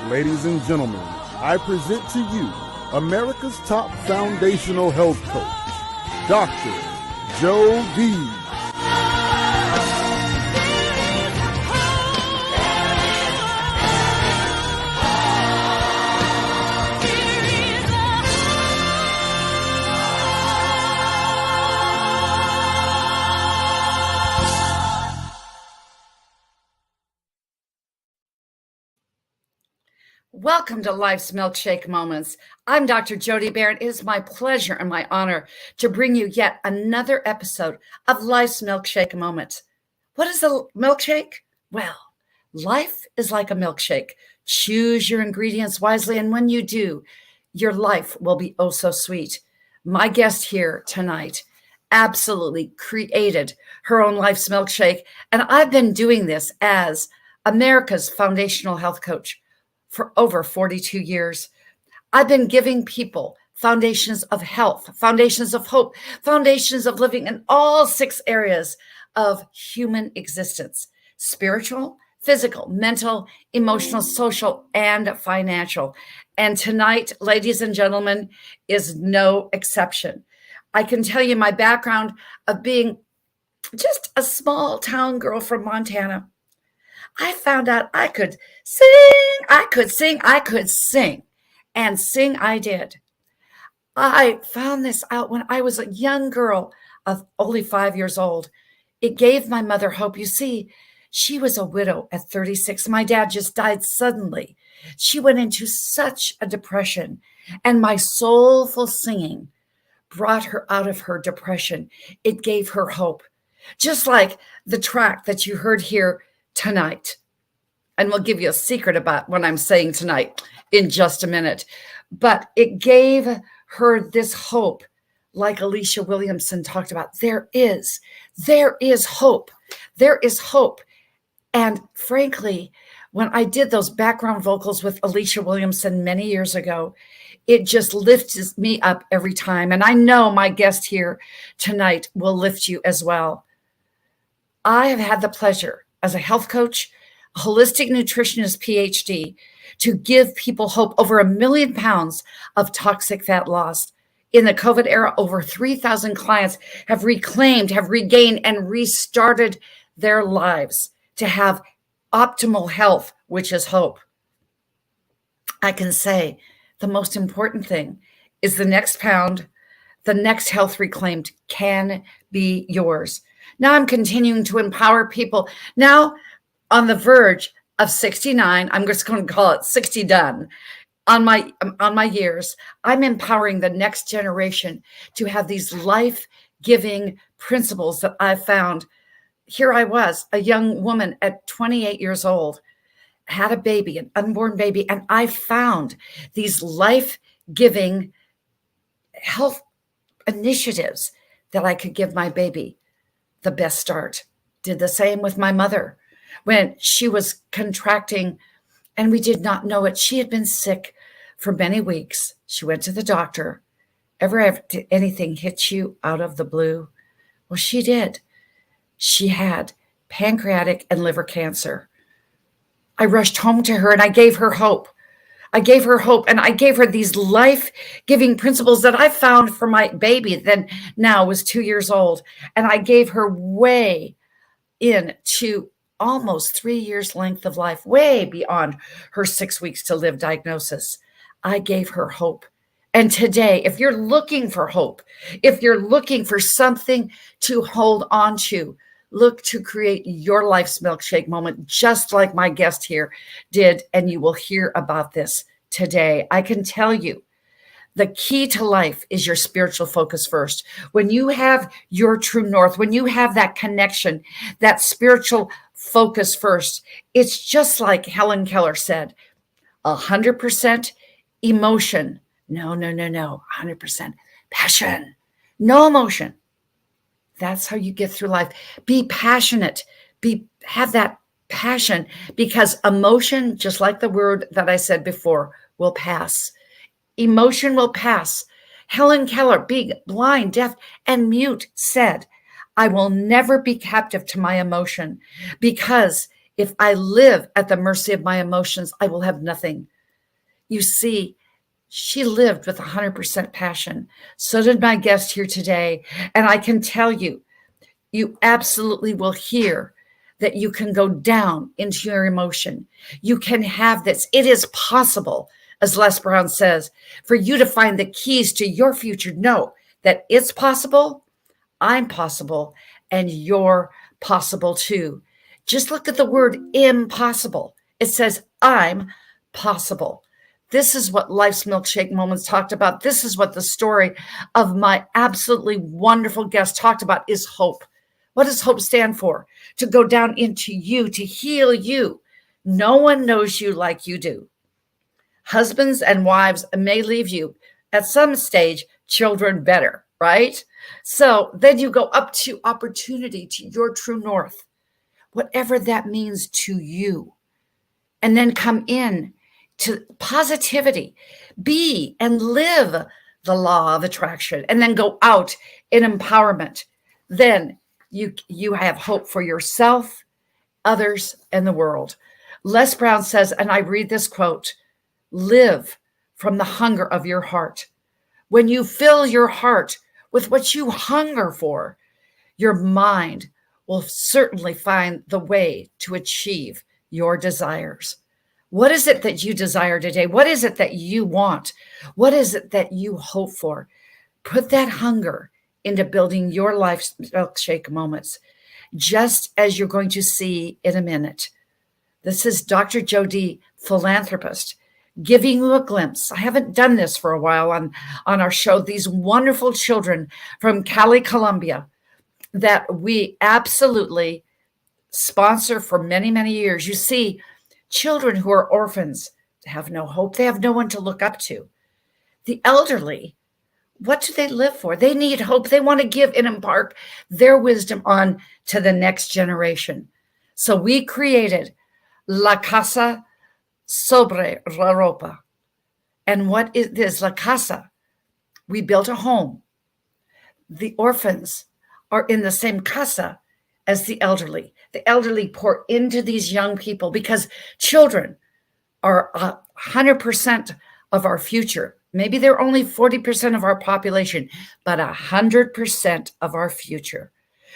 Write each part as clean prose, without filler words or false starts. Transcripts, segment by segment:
Ladies and gentlemen, I present to you America's top foundational health coach, Dr. Joe V. Welcome to Life's Milkshake Moments. I'm Dr. Jody Barrett. It is my pleasure and my honor to bring you yet another episode of Life's Milkshake Moments. What is a milkshake? Well, life is like a milkshake. Choose your ingredients wisely, and when you do, your life will be oh so sweet. My guest here tonight absolutely created her own Life's Milkshake, and I've been doing this as America's foundational health coach for over 42 years. I've been giving people foundations of health, foundations of hope, foundations of living in all 6 areas of human existence: spiritual, physical, mental, emotional, social, and financial. And tonight, ladies and gentlemen, is no exception. I can tell you my background of being just a small town girl from Montana. I found out I could sing, I could sing, and sing I did. I found this out when I was a young girl of only 5 years old. It gave my mother hope. You see, she was a widow at 36. My dad just died suddenly. She went into such a depression, and my soulful singing brought her out of her depression. It gave her hope, just like the track that you heard here tonight. And we'll give you a secret about what I'm saying tonight in just a minute. But it gave her this hope, like Alicia Williamson talked about. There is hope. There is hope. And frankly, when I did those background vocals with Alicia Williamson many years ago, it just lifts me up every time. And I know my guest here tonight will lift you as well. I have had the pleasure as a health coach, a holistic nutritionist PhD, to give people hope. Over 1 million pounds of toxic fat lost. In the COVID era, over 3,000 clients have reclaimed, have regained, and restarted their lives to have optimal health, which is hope. I can say the most important thing is the next pound, the next health reclaimed can be yours. Now I'm continuing to empower people. Now on the verge of 69, I'm just going to call it 60 done. On my years, I'm empowering the next generation to have these life-giving principles that I've found. Here I was, a young woman at 28 years old, had a baby, an unborn baby, and I found these life-giving health initiatives that I could give my baby the best start. Did the same with my mother when she was contracting, and we did not know it. She had been sick for many weeks. She went to the doctor. Ever anything hit you out of the blue? Well, she did. She had pancreatic and liver cancer. I rushed home to her and I gave her hope. I gave her hope, and I gave her these life-giving principles that I found for my baby that now was 2 years old. And I gave her way into almost 3 years length of life, way beyond her 6 weeks to live diagnosis. I gave her hope. And today, if you're looking for hope, if you're looking for something to hold on to, look to create your life's milkshake moment, just like my guest here did. And you will hear about this today. I can tell you the key to life is your spiritual focus first. When you have your true north, when you have that connection, that spiritual focus first, it's just like Helen Keller said, 100% emotion. No. 100% passion. No emotion. That's how you get through life. Be passionate. Have that passion, because emotion, just like the word that I said before, will pass. Emotion will pass. Helen Keller, being blind, deaf, and mute, said, I will never be captive to my emotion, because if I live at the mercy of my emotions, I will have nothing You see, she lived with 100% passion. So did my guest here today. And I can tell you, you absolutely will hear that you can go down into your emotion. You can have this. It is possible, as Les Brown says, for you to find the keys to your future. Know that it's possible, I'm possible, and you're possible too. Just look at the word impossible. It says, I'm possible. This is what Life's Milkshake Moments talked about. This is what the story of my absolutely wonderful guest talked about is hope. What does hope stand for? To go down into you, to heal you. No one knows you like you do. Husbands and wives may leave you at some stage, children better, right? So then you go up to opportunity, to your true north, whatever that means to you. And then come in to positivity, be and live the law of attraction, and then go out in empowerment. Then you have hope for yourself, others, and the world. Les Brown says, and I read this quote, live from the hunger of your heart. When you fill your heart with what you hunger for, your mind will certainly find the way to achieve your desires. What is it that you desire today? What is it that you want? What is it that you hope for? Put that hunger into building your life's milkshake moments, just as you're going to see in a minute. This is Dr. Jody, philanthropist, giving you a glimpse. I haven't done this for a while on our show. These wonderful children from Cali, Colombia, that we absolutely sponsor for many, many years. You see, children who are orphans have no hope. They have no one to look up to. The elderly, what do they live for? They need hope. They want to give and impart their wisdom on to the next generation. So we created La Casa Sobre la Ropa. And what is this? La Casa. We built a home. The orphans are in the same casa as the elderly. The elderly pour into these young people because children are 100% of our future. Maybe they're only 40% of our population, but 100% of our future.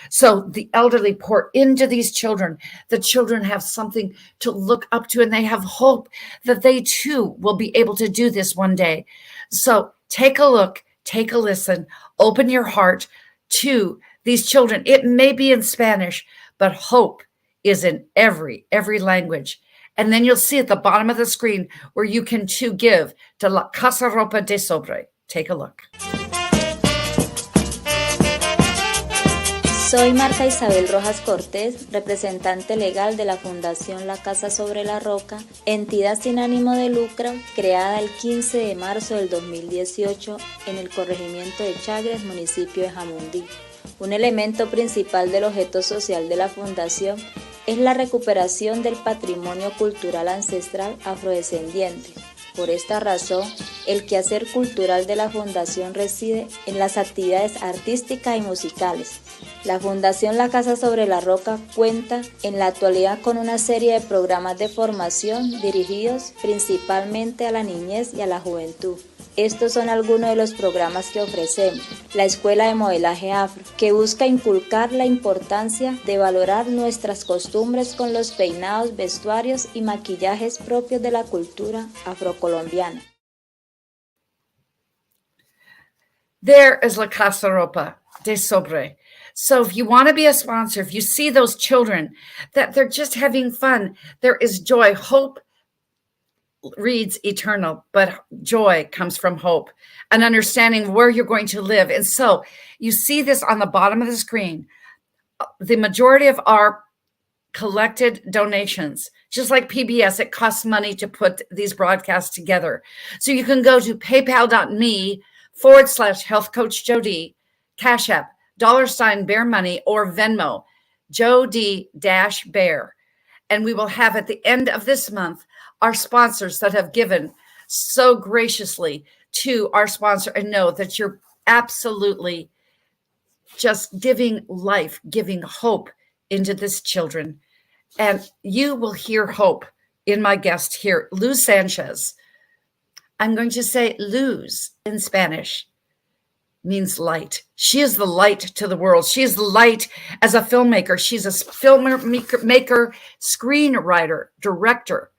So the elderly pour into these children. The children have something to look up to, and they have hope that they too will be able to do this one day. So take a look, take a listen, open your heart to these children. It may be in Spanish, but hope is in every language. And then you'll see at the bottom of the screen where you can too give to La Casa Ropa de Sobre. Take a look. Soy Marta Isabel Rojas Cortés, representante legal de la Fundación La Casa Sobre la Roca, entidad sin ánimo de lucro creada el 15 de marzo del 2018 en el corregimiento de Chagres, municipio de Jamundí. Un elemento principal del objeto social de la Fundación es la recuperación del patrimonio cultural ancestral afrodescendiente. Por esta razón, el quehacer cultural de la Fundación reside en las actividades artísticas y musicales. La Fundación La Casa Sobre la Roca cuenta en la actualidad con una serie de programas de formación dirigidos principalmente a la niñez y a la juventud. Estos son algunos de los programas que ofrecemos. La Escuela de Modelaje Afro, que busca inculcar la importancia de valorar nuestras costumbres con los peinados, vestuarios y maquillajes propios de la cultura afrocolombiana. There is La Casa Ropa de Sobre. So if you want to be a sponsor, if you see those children that they're just having fun, there is joy. Hope reads eternal, but joy comes from hope and understanding where you're going to live. And so you see this on the bottom of the screen. The majority of our collected donations, just like PBS, it costs money to put these broadcasts together. So you can go to paypal.me/Health Coach Jody, Cash App, $Bear Money, or Venmo, Jody-Bear. And we will have at the end of this month our sponsors that have given so graciously to our sponsor, and know that you're absolutely just giving life, giving hope into this children. And you will hear hope in my guest here, Luz Sanchez. I'm going to say Luz in Spanish means light. She is the light to the world. She is the light as a filmmaker. She's a filmmaker, screenwriter, director,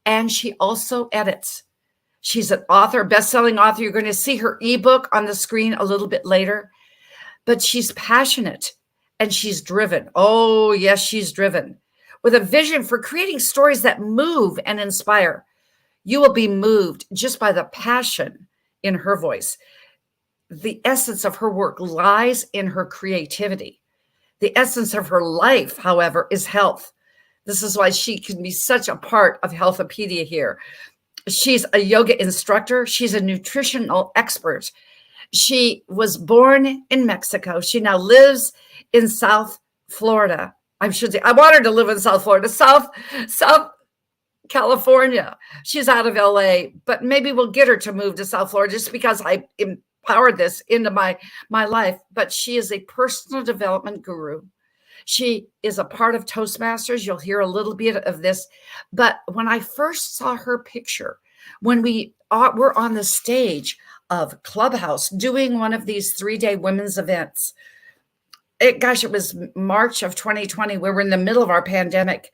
and she also edits. She's an author, best-selling author. You're going to see her ebook on the screen a little bit later, but she's passionate and she's driven. Oh, yes, she's driven with a vision for creating stories that move and inspire. You will be moved just by the passion in her voice. The essence of her work lies in her creativity. The essence of her life, however, is health. This is why she can be such a part of Healthopedia here. She's a yoga instructor. She's a nutritional expert. She was born in Mexico. She now lives in South Florida. I should say, I want her to live in South Florida, South California. She's out of LA, but maybe we'll get her to move to South Florida just because I empowered this into my life. But she is a personal development guru. She is a part of Toastmasters. You'll hear a little bit of this. But when I first saw her picture, when we were on the stage of Clubhouse doing one of these 3-day women's events, it was March of 2020. We were in the middle of our pandemic.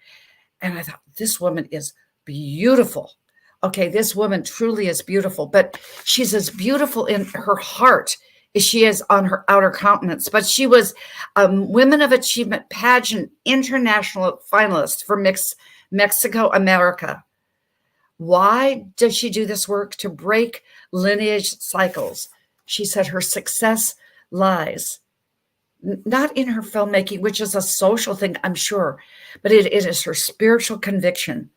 And I thought, this woman is beautiful. Okay, this woman truly is beautiful. But she's as beautiful in her heart as she is on her outer countenance. But she was a Women of Achievement Pageant international finalist for Mexico, America. Why does she do this work? To break lineage cycles. She said her success lies not in her filmmaking, which is a social thing, I'm sure, but it is her spiritual conviction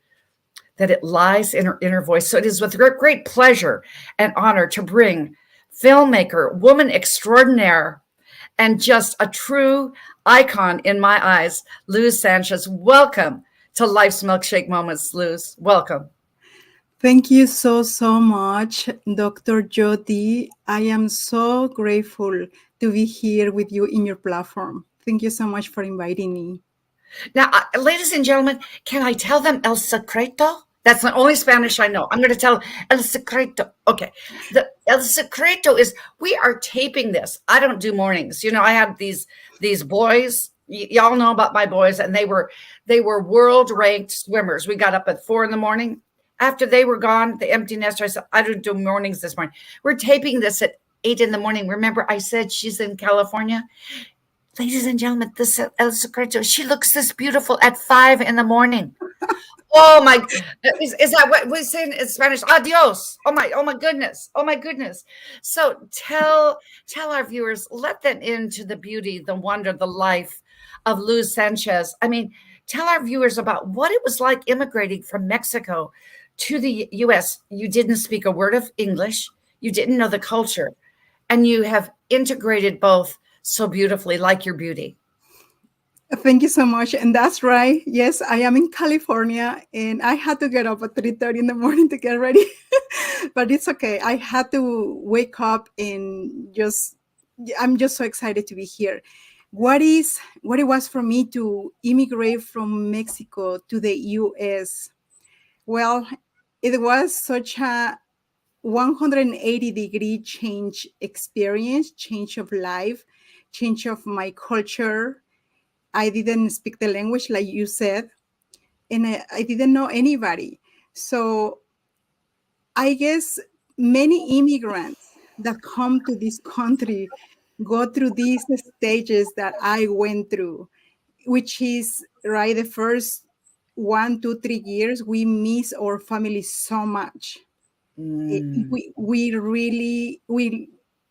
that it lies in her inner voice. So it is with great pleasure and honor to bring filmmaker, woman extraordinaire, and just a true icon in my eyes, Luz Sanchez. Welcome to Life's Milkshake Moments, Luz. Welcome. Thank you so much, Dr. Jody. I am so grateful to be here with you in your platform. Thank you so much for inviting me. Now, ladies and gentlemen, can I tell them El Secreto? That's the only Spanish I know. I'm going to tell El Secreto. Okay. The El Secreto is, we are taping this. I don't do mornings. You know, I have these boys. Y'all know about my boys, and they were world ranked swimmers. We got up at 4 a.m. After they were gone, the empty nester, I said, I don't do mornings this morning. We're taping this at 8 a.m. Remember, I said she's in California. Ladies and gentlemen, this El Secreto, she looks this beautiful at 5 a.m. Oh my, is that what we say in Spanish? Adios. Oh my goodness. Oh my goodness. So tell our viewers, let them into the beauty, the wonder, the life of Luz Sanchez. I mean, tell our viewers about what it was like immigrating from Mexico to the U.S. You didn't speak a word of English. You didn't know the culture, and you have integrated both so beautifully, like your beauty. Thank you so much. And that's right. Yes, I am in California, and I had to get up at 3:30 in the morning to get ready, but it's okay. I had to wake up and I'm just so excited to be here. What it was for me to immigrate from Mexico to the US? Well, it was such a 180-degree change experience, change of life, change of my culture. I didn't speak the language, like you said, and I didn't know anybody. So I guess many immigrants that come to this country go through these stages that I went through, which is, right, the first 1, 2, 3 years, we miss our family so much. We really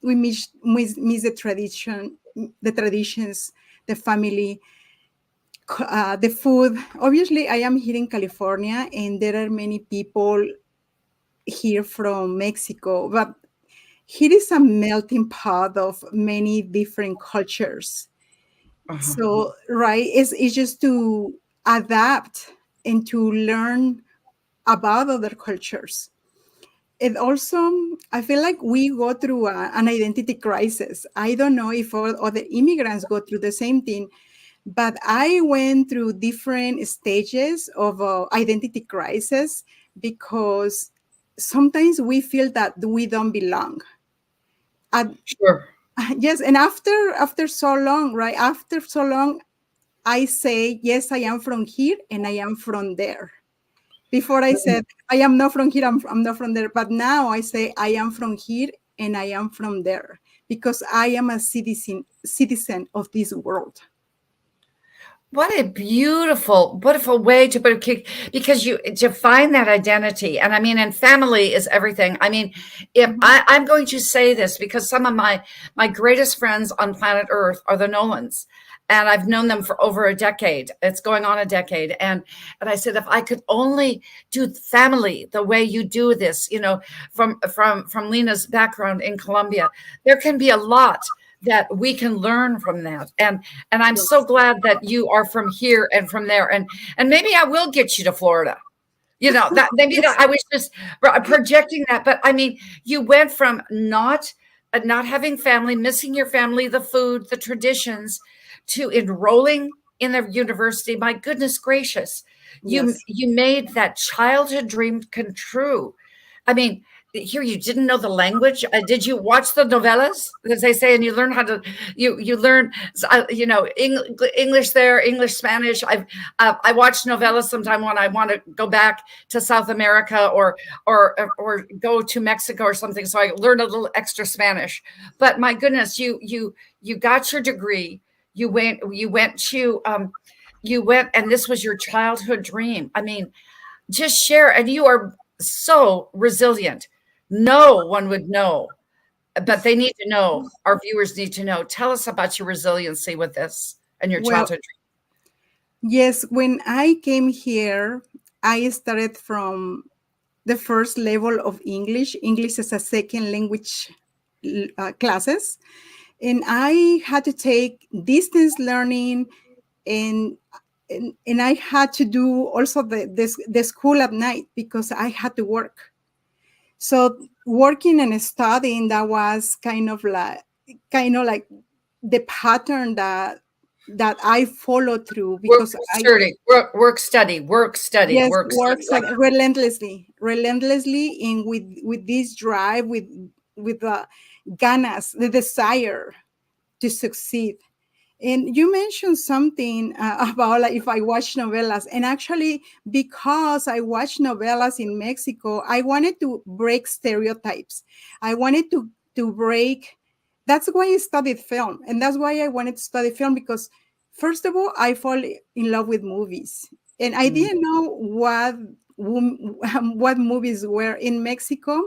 miss the traditions, the family, the food. Obviously, I am here in California, and there are many people here from Mexico, but here is a melting pot of many different cultures. So, right, it's just to adapt and to learn about other cultures. And also, I feel like we go through an identity crisis. I don't know if other immigrants go through the same thing, but I went through different stages of identity crisis because sometimes we feel that we don't belong. Sure. Yes, and after so long, right? After so long, I say, yes, I am from here and I am from there. Before I said, I am not from here, I'm not from there. But now I say, I am from here and I am from there because I am a citizen of this world. What a beautiful way to put it, because you define that identity. And I mean, and family is everything. I mean, if I'm going to say this because some of my greatest friends on planet Earth are the Nolans. And I've known them for over a decade. It's going on a decade. And I said, if I could only do family the way you do this, you know, from Lena's background in Colombia, there can be a lot that we can learn from that. And I'm so glad that you are from here and from there. And maybe I will get you to Florida. You know, that maybe that I was just projecting that. But I mean, you went from not having family, missing your family, the food, the traditions, to enrolling in the university. My goodness gracious. You made that childhood dream come true. I mean, here you didn't know the language. Did you watch the novellas, as they say, and you learn how to you learn you know, English there, English, Spanish. I watch novellas sometime when I want to go back to South America or go to Mexico or something, so I learn a little extra Spanish. But my goodness, you got your degree. You went and this was your childhood dream. I mean, just share. And you are so resilient. No one would know, but they need to know. Our viewers need to know. Tell us about your resiliency with this and your childhood dream. Yes, when I came here, I started from the first level of English as a second language classes. And I had to take distance learning, and I had to do also the school at night because I had to work. So working and studying, that was kind of like the pattern that I followed through, because work study, yes, relentlessly, and with this drive, with the ganas, the desire to succeed. And you mentioned something about like if I watch novellas, and actually because I watch novellas in Mexico, I wanted to break stereotypes. I wanted to break. That's why I studied film, and that's why I wanted to study film, because first of all, I fall in love with movies, and I didn't know what movies were in Mexico.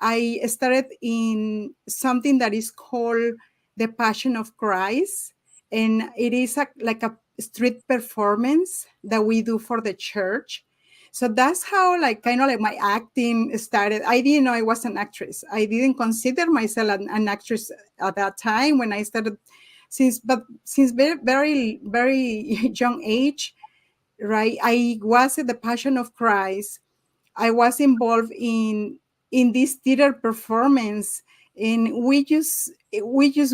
I started in something that is called the Passion of Christ, and it is like a street performance that we do for the church. So that's how like kind of like my acting started. I didn't know I was an actress. I didn't consider myself an actress at that time when I started. Since very, very, very young age, right? I was at the Passion of Christ. I was involved in this theater performance, and we just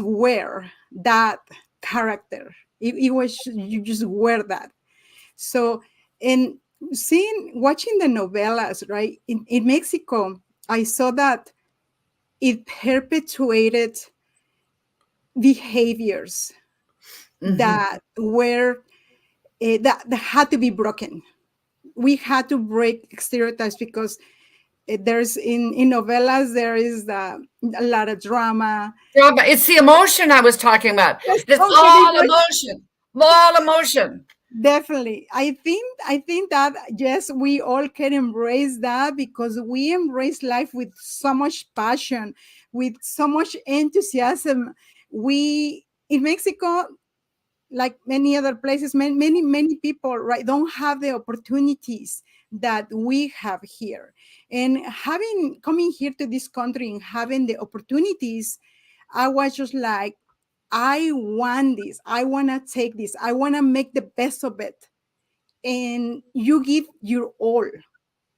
wear that character. It was, you just wear that. So, and watching the novellas, right, in Mexico, I saw that it perpetuated behaviors that were that had to be broken. We had to break stereotypes because there's in novellas, there is a lot of drama. It's the emotion I was talking about. Yes, It's all emotion. Definitely. I think that yes, we all can embrace that, because we embrace life with so much passion, with so much enthusiasm. We in Mexico, like many other places, many people, right, don't have the opportunities that we have here. And coming here to this country and having the opportunities, I was just like, I want this. I want to take this. I want to make the best of it. And you give your all.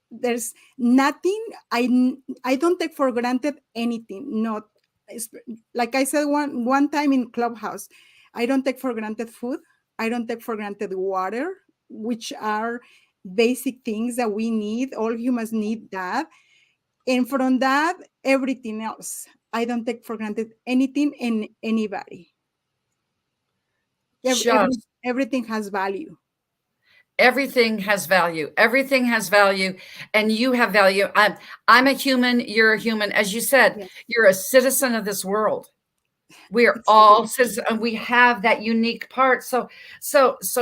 There's nothing, I don't take for granted anything. Not like I said one time in Clubhouse, I don't take for granted food. I don't take for granted water, which are basic things that we need. All humans need that. And from that, everything else, I don't take for granted anything and anybody. Just Everything has value. everything has value. Everything has value, and you have value. I'm a human. You're a human. As you said, Yes. you're a citizen of this world. We are Exactly. all citizens, and we have that unique part. So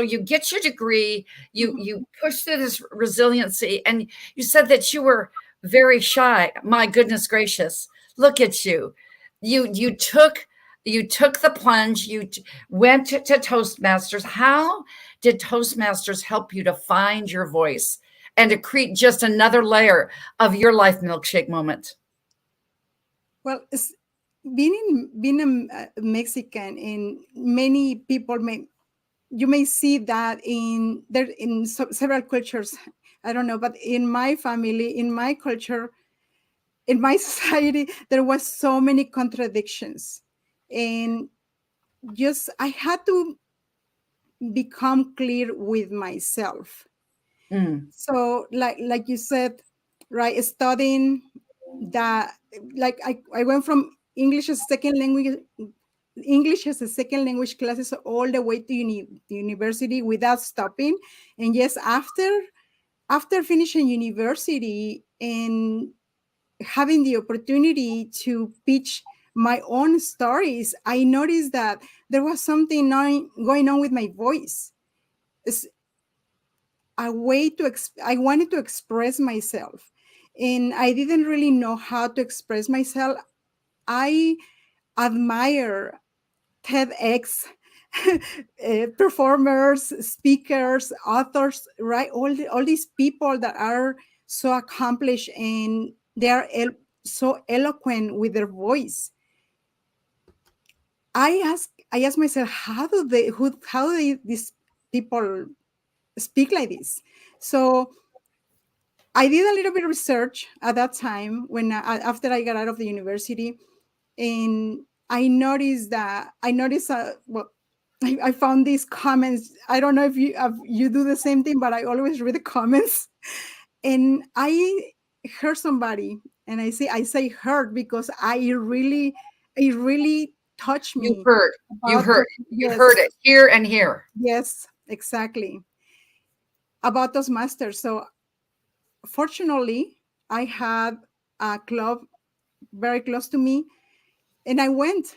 you get your degree, you push through this resiliency, and you said that you were very shy. My goodness gracious, look at you. You took the plunge. You went to Toastmasters. How did Toastmasters help you to find your voice and to create just another layer of your life milkshake moment? Well, being a Mexican, and many people you may see that in several cultures. I don't know, but in my family, in my culture, in my society, there was so many contradictions, and just I had to become clear with myself. So like you said, right, studying that, like I went from English as a second language classes all the way to university without stopping. And yes, after finishing university and having the opportunity to pitch my own stories, I noticed that there was something going on with my voice. It's a way to I wanted to express myself, and I didn't really know how to express myself. I admire TEDx performers, speakers, authors, right? All these people that are so accomplished, and they are so eloquent with their voice. I ask myself, how do these people speak like this? So I did a little bit of research at that time after I got out of the university, and I noticed well, I found these comments. I don't know if you do the same thing, but I always read the comments, and I heard somebody, and I say heard because it really touched You me. heard, you Yes, heard it here and here. yes, exactly, about Toastmasters. So fortunately, I had a club very close to me, and I went.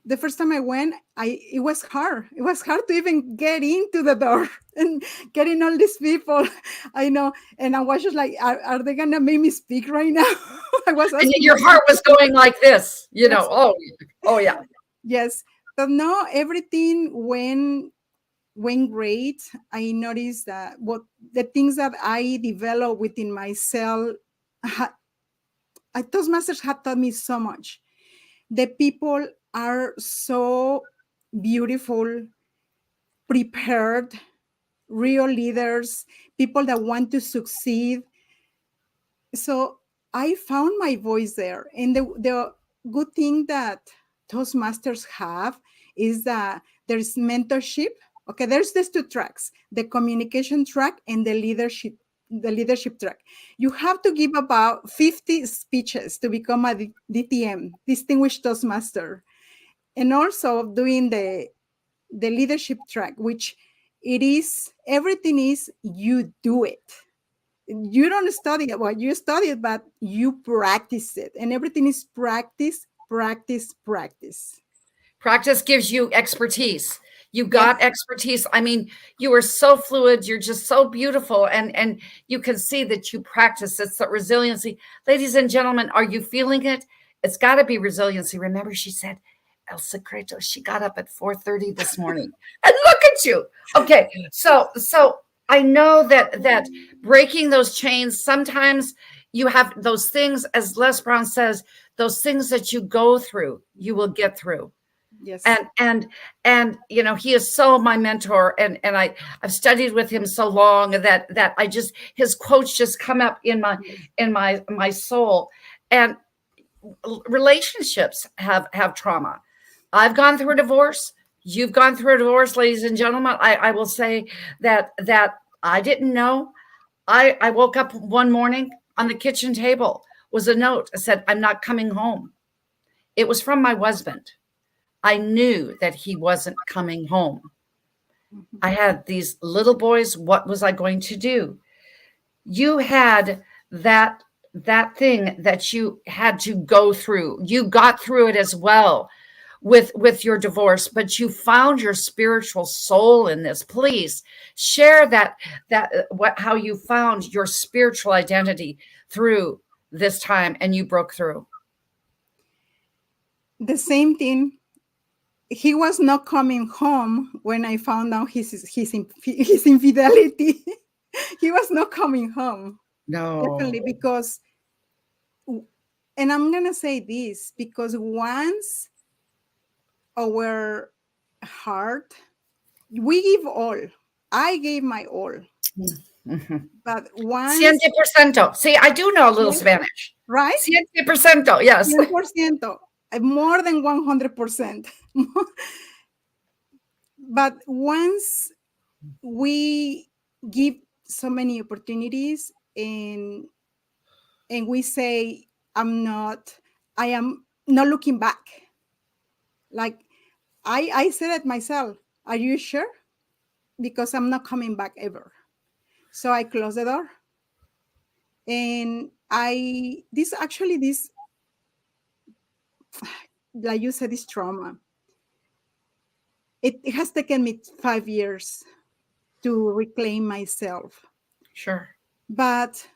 The first time I went, it was hard. It was hard to even get into the door and getting all these people. I know, and I was just like, are they gonna make me speak right now? I was And asking your heart was going like this, you know. Yes. Oh yeah. Yes, but no, everything went great. I noticed that the things that I developed within myself, Toastmasters had taught me so much. The people are so beautiful, prepared, real leaders, people that want to succeed. So I found my voice there. And the good thing that Toastmasters have is that there's mentorship. Okay, there's these two tracks, the communication track and the leadership track. You have to give about 50 speeches to become a DTM, Distinguished Toastmaster. And also doing the leadership track, which everything is you do it. You don't study it, well, you study it, but you practice it. And everything is practice, practice, practice. Practice gives you expertise. You got expertise. I mean, you are so fluid. You're just so beautiful. And you can see that you practice. It's that resiliency. Ladies and gentlemen, are you feeling it? It's got to be resiliency. Remember, she said, El Secreto, she got up at 4:30 this morning. And look at you. Okay. So I know that breaking those chains, sometimes you have those things, as Les Brown says, those things that you go through, you will get through. Yes. And you know, he is so my mentor, and I've studied with him so long that I just, his quotes just come up in my soul. And relationships have trauma. I've gone through a divorce. You've gone through a divorce, ladies and gentlemen. I will say that I didn't know. I woke up one morning on the kitchen table was a note that said, I'm not coming home. It was from my husband. I knew that he wasn't coming home. I had these little boys. What was I going to do? You had that thing that you had to go through. You got through it as well with your divorce, but you found your spiritual soul in this. Please share how you found your spiritual identity through this time and you broke through. The same thing. He was not coming home when I found out his infidelity. He was not coming home. No. Definitely, because, and I'm going to say this, because once our heart, we give all. I gave my all. Mm-hmm. But once... 100%. See, I do know a little Spanish. Right? 100%, yes. 100%. More than 100%. But once we give so many opportunities and we say, I am not looking back. Like I said it myself, are you sure? Because I'm not coming back ever. So I closed the door. And this, like you said, this trauma. It has taken me 5 years to reclaim myself. Sure. But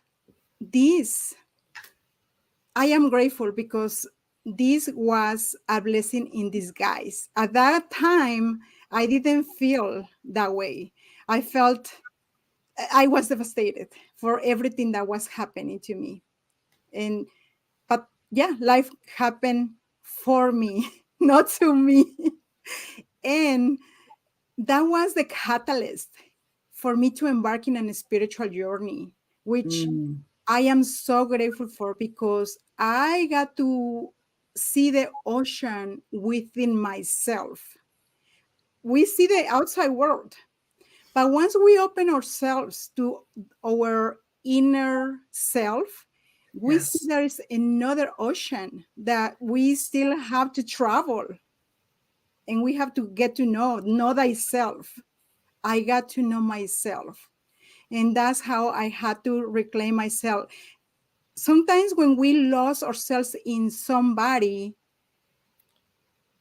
I am grateful because this was a blessing in disguise. At that time, I didn't feel that way. I was devastated for everything that was happening to me. But yeah, life happened for me, not to me. And that was the catalyst for me to embark in a spiritual journey, which I am so grateful for, because I got to see the ocean within myself. We see the outside world, but once we open ourselves to our inner self, we see there is another ocean that we still have to travel, and we have to get to know thyself. I got to know myself, and that's how I had to reclaim myself. Sometimes when we lost ourselves in somebody,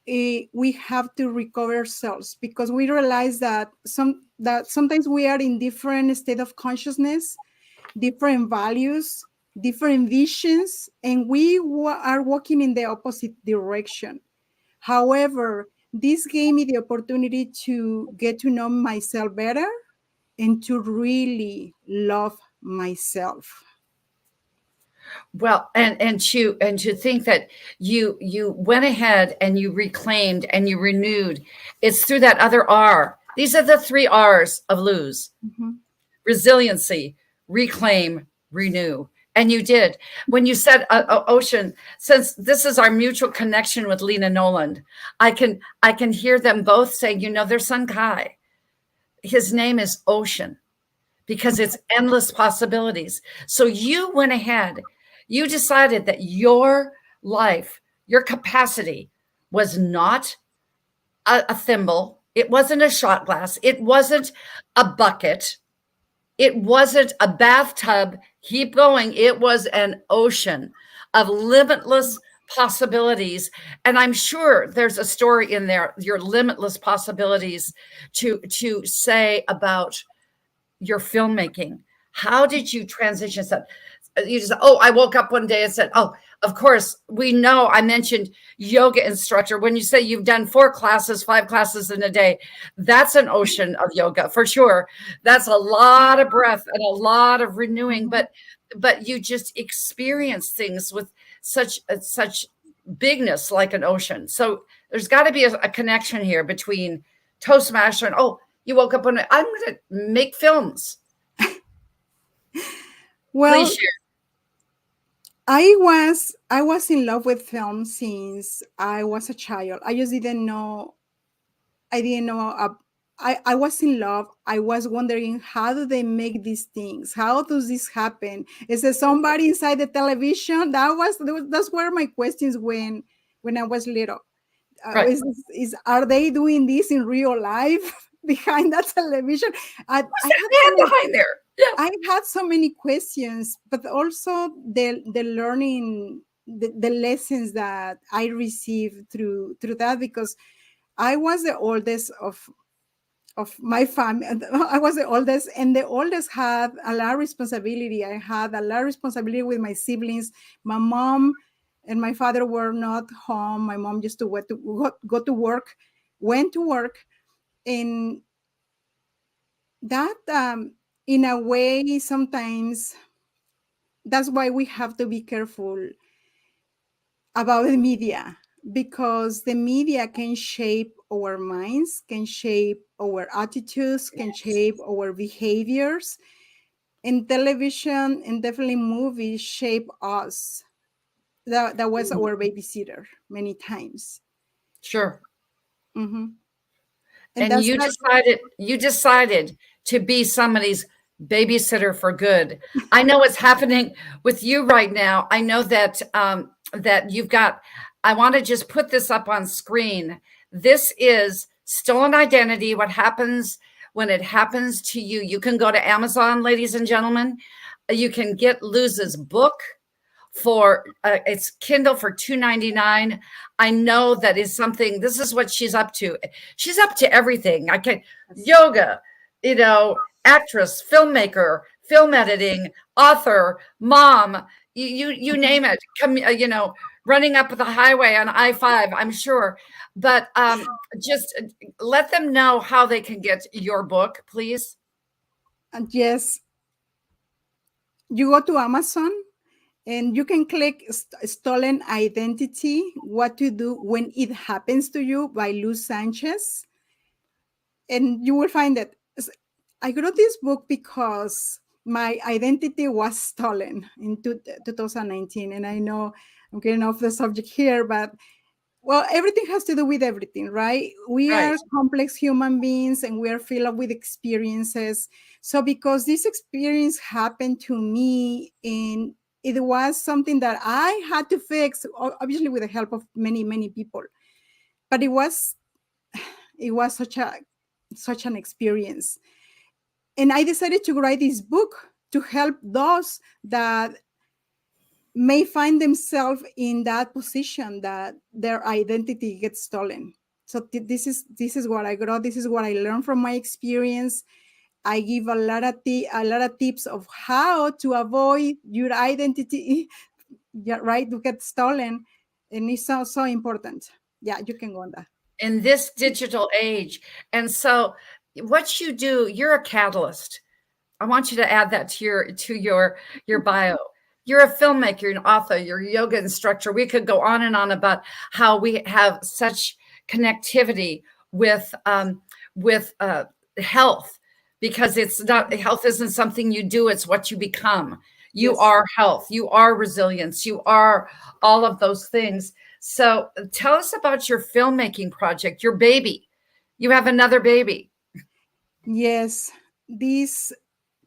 we have to recover ourselves, because we realize that sometimes we are in different state of consciousness, different values, different visions, and we are walking in the opposite direction. However, this gave me the opportunity to get to know myself better and to really love myself. Well, and to think that you went ahead and you reclaimed and you renewed. It's through that other R. These are the 3 R's of Luz. Mm-hmm. Resiliency, reclaim, renew. And you did. When you said ocean, since this is our mutual connection with Lena Noland, I can hear them both saying, their son Kai, his name is Ocean, because it's endless possibilities. So you went ahead, you decided that your life, your capacity was not a thimble. It wasn't a shot glass. It wasn't a bucket. It wasn't a bathtub. Keep going. It was an ocean of limitless possibilities. And I'm sure there's a story in there, your limitless possibilities to say about your filmmaking. How did you transition? You just, I woke up one day and said, of course, we know I mentioned yoga instructor. When you say you've done 4 classes, 5 classes in a day, that's an ocean of yoga for sure. That's a lot of breath and a lot of renewing, but you just experience things with such bigness, like an ocean. So there's got to be a connection here between Toastmaster and, you woke up one day, I'm going to make films. Well, please share. I was in love with film since I was a child. I just didn't know I was in love. I was wondering, how do they make these things? How does this happen? Is there somebody inside the television? That's where my questions when I was little. Right. Are they doing this in real life behind that television? What's that man behind there? Yes. I had so many questions, but also the learning, the lessons that I received through that, because I was the oldest of my family. I was the oldest, and the oldest had a lot of responsibility. I had a lot of responsibility with my siblings. My mom and my father were not home. My mom used to go to work, went to work, and that in a way, sometimes that's why we have to be careful about the media, because the media can shape our minds, can shape our attitudes, can shape our behaviors. And television and definitely movies shape us. That was our babysitter many times. Sure. Mm-hmm. And you decided to be somebody's babysitter for good. I know what's happening with you right now. I know that that you've got. I want to just put this up on screen. This is stolen identity. What happens when it happens to you? You can go to Amazon, ladies and gentlemen. You can get Luz's book for it's Kindle for $2.99. I know that is something. This is what she's up to. She's up to everything. I can yoga, actress, filmmaker, film editing, author, mom. You name it. Running up the highway on I-5. I'm sure, but just let them know how they can get your book, please. And yes, you go to Amazon. And you can click Stolen Identity, What to Do When It Happens to You by Luz Sanchez. And you will find that I wrote this book because my identity was stolen in 2019. And I know I'm getting off the subject here, but well, everything has to do with everything, right? We Right. are complex human beings and we are filled with experiences. So because this experience happened to me, and it was something that I had to fix, obviously with the help of many, many people. But it was such an experience. And I decided to write this book to help those that may find themselves in that position that their identity gets stolen. So this is what I got. This is what I learned from my experience. I give a lot of tips of how to avoid your identity, right, to get stolen, and it's so important. Yeah, you can go on that. In this digital age. And so what you do, you're a catalyst. I want you to add that to your bio. You're a filmmaker, you're an author, you're a yoga instructor. We could go on and on about how we have such connectivity with health, because it's not, health isn't something you do, it's what you become. You Yes. are health, you are resilience, you are all of those things. So tell us about your filmmaking project, your baby. You have another baby. Yes, this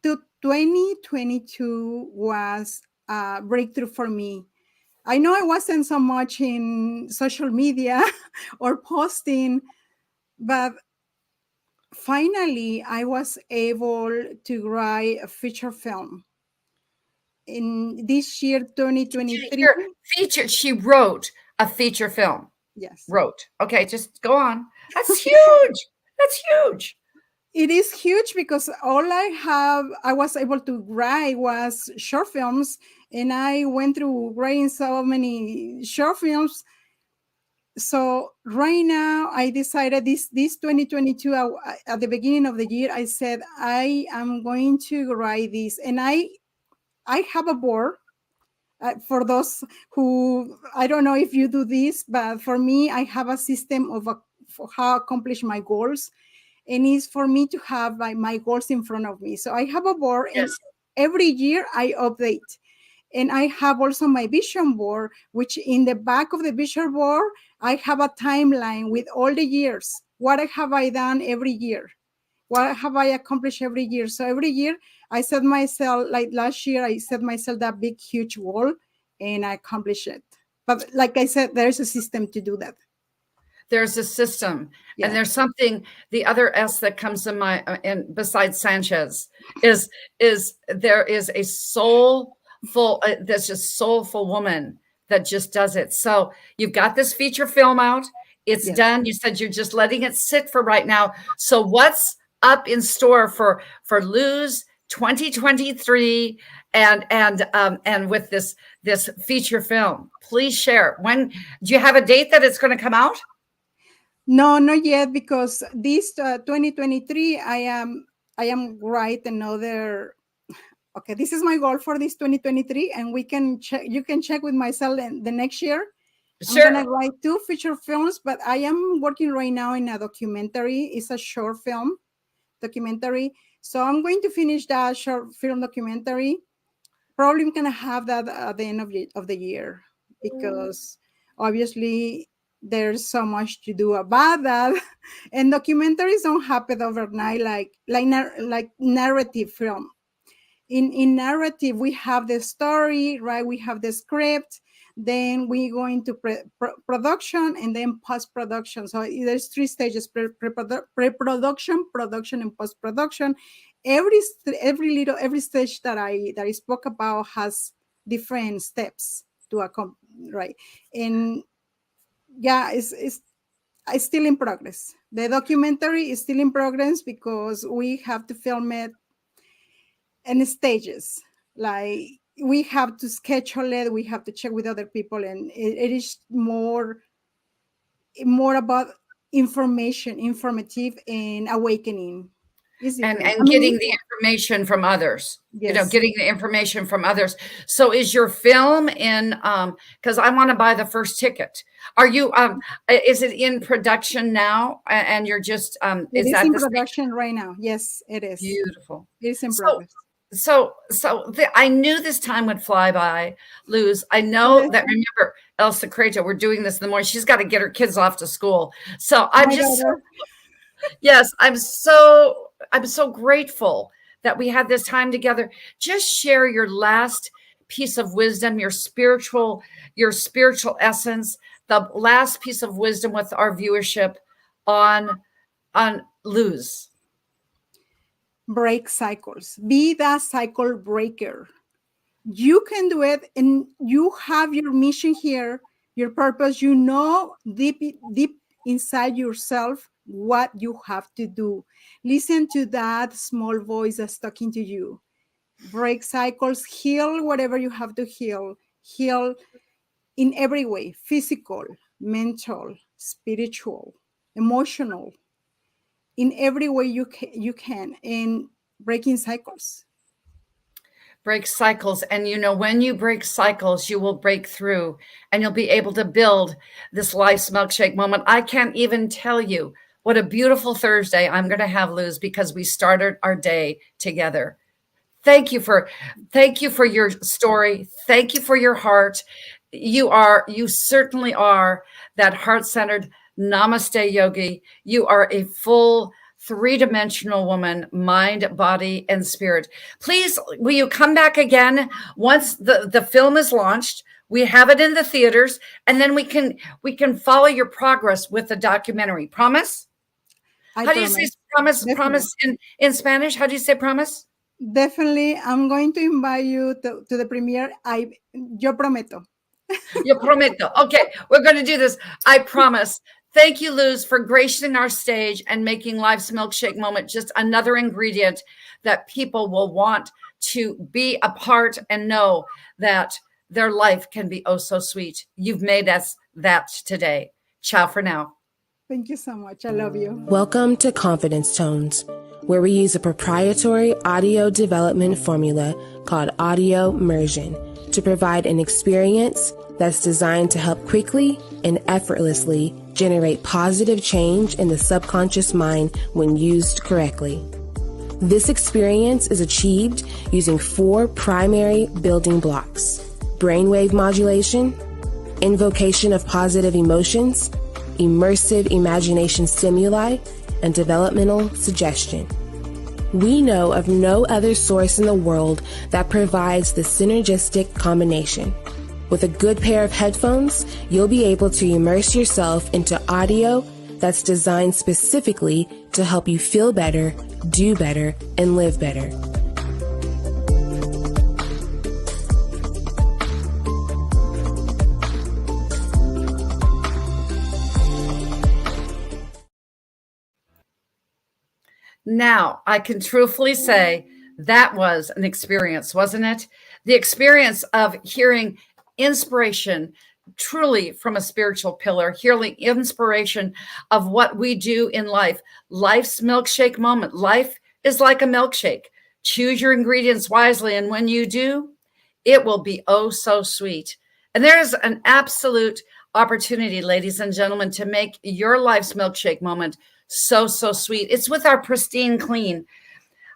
2022 was a breakthrough for me. I know I wasn't so much in social media or posting, but finally I was able to write a feature film. In this year, 2023. She wrote a feature film. Yes. Wrote. Okay, just go on. That's huge. That's huge. It is huge because all I was able to write was short films, and I went through writing so many short films. So right now I decided this 2022, at the beginning of the year, I said, I am going to write this. And I have a board. For those who, I don't know if you do this, but for me, I have a system for how to accomplish my goals. And it's for me to have my goals in front of me. So I have a board, Yes. and every year I update. And I have also my vision board, which in the back of the vision board, I have a timeline with all the years. What have I done every year? what have I accomplished every year? So every year I set myself, like last year, I set myself that big, huge goal and I accomplished it. But like I said, there's a system to do that. There's a system, Yeah. and there's something. The other S that comes in my and besides Sanchez is there is a soulful. There's a soulful woman that just does it. So you've got this feature film out. It's done. You said you're just letting it sit for right now. So what's up in store for Luz 2023 and with this feature film? Please share. When do you have a date that it's going to come out? No, not yet, because this 2023, I am write another. Okay, this is my goal for this 2023, and we can check. You can check with myself in the next year. Sure. I'm gonna write 2 feature films, but I am working right now in a documentary. It's a short film documentary, so I'm going to finish that short film documentary. Probably I'm gonna have that at the end of the year, because obviously there's so much to do about that, and documentaries don't happen overnight like narrative film. In narrative, we have the story, right? We have the script, then we go into production, and then post-production. So there's 3 stages: pre-production, production, and post-production. Every stage that I spoke about has different steps to accomplish, right? And yeah, it's still in progress. The documentary is still in progress because we have to film it in stages. Like, we have to schedule it, we have to check with other people, and it is more about informative and awakening. And getting the information from others. Yes. Getting the information from others. So is your film in, because I want to buy the first ticket. Are you, is it in production now? And you're just, it is in production right now. Yes, it is. Beautiful. It is in progress. So I knew this time would fly by, Luz. I know that, remember, El Secreto, we're doing this in the morning. She's got to get her kids off to school. So I'm just, yes, I'm so grateful that we had this time together. Just share your last piece of wisdom, your spiritual essence, the last piece of wisdom with our viewership on Luz. Break cycles. Be that cycle breaker. You can do it, and you have your mission here, your purpose. You know deep inside yourself what you have to do. Listen to that small voice that's talking to you. Break cycles, heal whatever you have to heal. Heal in every way: physical, mental, spiritual, emotional. In every way you can, in breaking cycles. Break cycles. And when you break cycles, you will break through, and you'll be able to build this life's milkshake moment. I can't even tell you what a beautiful Thursday I'm going to have, Luz, because we started our day together. Thank you for your story. Thank you for your heart. You certainly are that heart-centered Namaste yogi. You are a full 3-dimensional woman, mind, body, and spirit. Please, will you come back again once the film is launched? We have it in the theaters, and then we can follow your progress with the documentary. Promise? How do you say promise? Definitely. Promise in Spanish? How do you say promise? Definitely. I'm going to invite you to the premiere. Yo prometo. Yo prometo. Okay, we're going to do this. I promise. Thank you, Luz, for gracing our stage and making life's milkshake moment just another ingredient that people will want to be a part and know that their life can be oh so sweet. You've made us that today. Ciao for now. Thank you so much. I love you. Welcome to Confidence Tones, where we use a proprietary audio development formula called audio immersion to provide an experience that's designed to help quickly and effortlessly generate positive change in the subconscious mind when used correctly. This experience is achieved using 4 primary building blocks: brainwave modulation, invocation of positive emotions, immersive imagination stimuli, and developmental suggestion. We know of no other source in the world that provides the synergistic combination. With a good pair of headphones, you'll be able to immerse yourself into audio that's designed specifically to help you feel better, do better, and live better. Now, I can truthfully say that was an experience, wasn't it? The experience of hearing inspiration truly from a spiritual pillar, hearing inspiration of what we do in life. Life's milkshake moment. Life is like a milkshake. Choose your ingredients wisely, and when you do, it will be oh so sweet. And there is an absolute opportunity, ladies and gentlemen, to make your life's milkshake moment so sweet. It's with our Pristine Clean.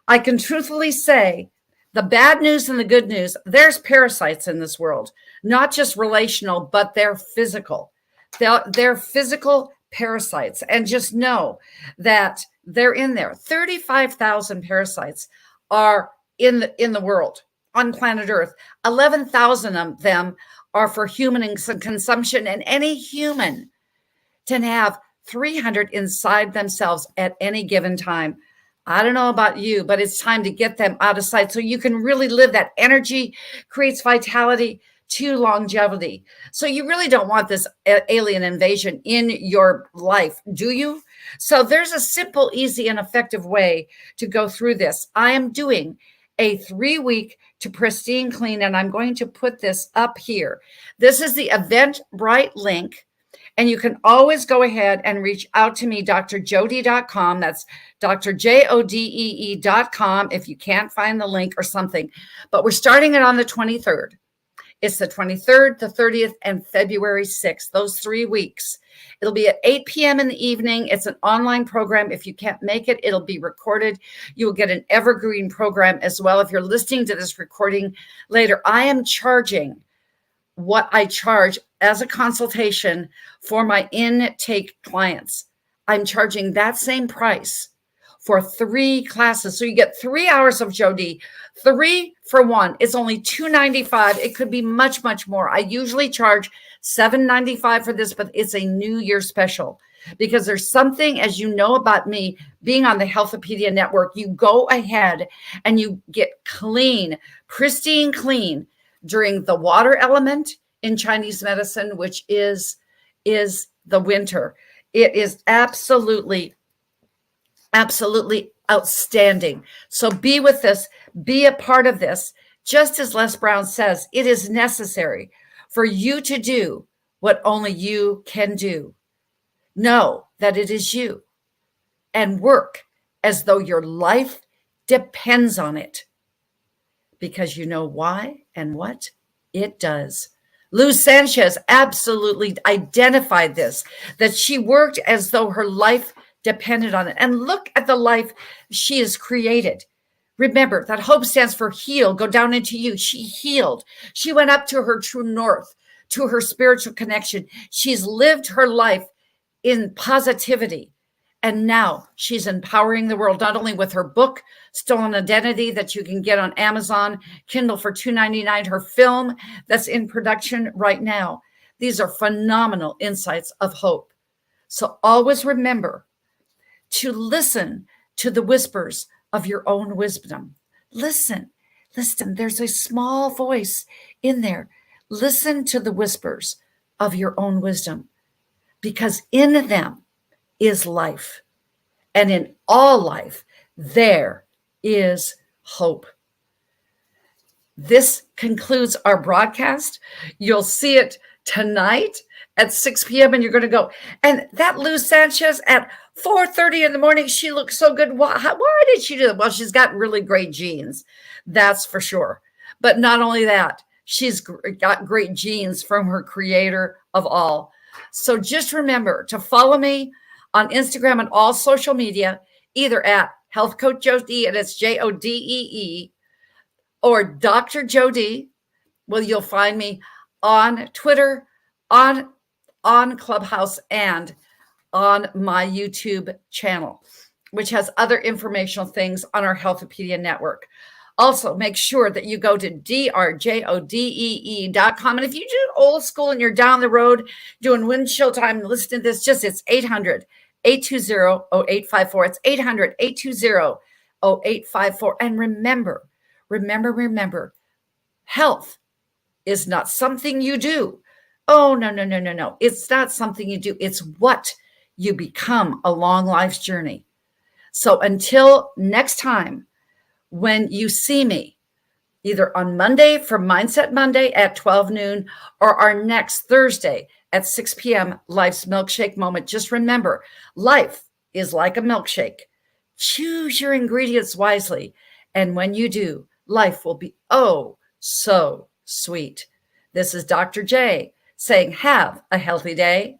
I can truthfully say the bad news and the good news, there's parasites in this world, not just relational, but they're physical. They're physical parasites. And just know that they're in there. 35,000 parasites are in the world on planet Earth. 11,000 of them are for human consumption, and any human can have 300 inside themselves at any given time. I don't know about you, but it's time to get them out of sight so you can really live. That energy creates vitality to longevity. So you really don't want this alien invasion in your life, do you? So there's a simple, easy, and effective way to go through this. I am doing a 3-week to Pristine Clean, and I'm going to put this up here. This is the Eventbrite link. And you can always go ahead and reach out to me, drjodee.com. That's drjodee.com if you can't find the link or something. But we're starting it on the 23rd. It's the 23rd, the 30th, and February 6th, those 3 weeks. It'll be at 8 p.m. in the evening. It's an online program. If you can't make it, it'll be recorded. You will get an evergreen program as well. If you're listening to this recording later, I am charging what I charge as a consultation for my intake clients. I'm charging that same price for 3 classes. So you get 3 hours of Jodee, 3 for 1. It's only $295. It could be much more. I usually charge $795 for this, but it's a New Year special because there's something, as you know about me, being on the Healthopedia Network, you go ahead and you get clean, pristine clean during the water element in Chinese medicine, which is the winter. It is absolutely outstanding. So be with this, be a part of this. Just as Les Brown says, it is necessary for you to do what only you can do. Know that it is you and work as though your life depends on it, because you know why and what it does. Luz Sanchez absolutely identified this, that she worked as though her life depended on it. And look at the life she has created. Remember that hope stands for heal, go down into you. She healed. She went up to her true north, to her spiritual connection. She's lived her life in positivity. And now she's empowering the world, not only with her book, Stolen Identity, that you can get on Amazon, Kindle for $2.99, her film that's in production right now. These are phenomenal insights of hope. So always remember to listen to the whispers of your own wisdom. Listen. There's a small voice in there. Listen to the whispers of your own wisdom, because in them is life. And in all life, there is hope. This concludes our broadcast. You'll see it tonight at 6 p.m. and you're going to go. And that Luz Sanchez at 4:30 in the morning, she looks so good. Why did she do that? Well, she's got really great genes. That's for sure. But not only that, she's got great genes from her creator of all. So just remember to follow me on Instagram and all social media, either at Health Coach Jodee, and it's Jodee, or Dr. Jodee. Well, you'll find me on Twitter, on Clubhouse, and on my YouTube channel. which has other informational things on our Healthopedia network. Also, make sure that you go to drjodee.com. And if you do old school and you're down the road doing windshield time, listening to this, it's 800-820-0854. It's 800-820-0854. And remember, health is not something you do. Oh, no. It's not something you do. It's what you become along life's journey. So until next time, when you see me, either on Monday for Mindset Monday at 12 noon or our next Thursday at 6 p.m. Life's Milkshake Moment, just remember, life is like a milkshake. Choose your ingredients wisely. And when you do, life will be oh so sweet. This is Dr. J saying, have a healthy day.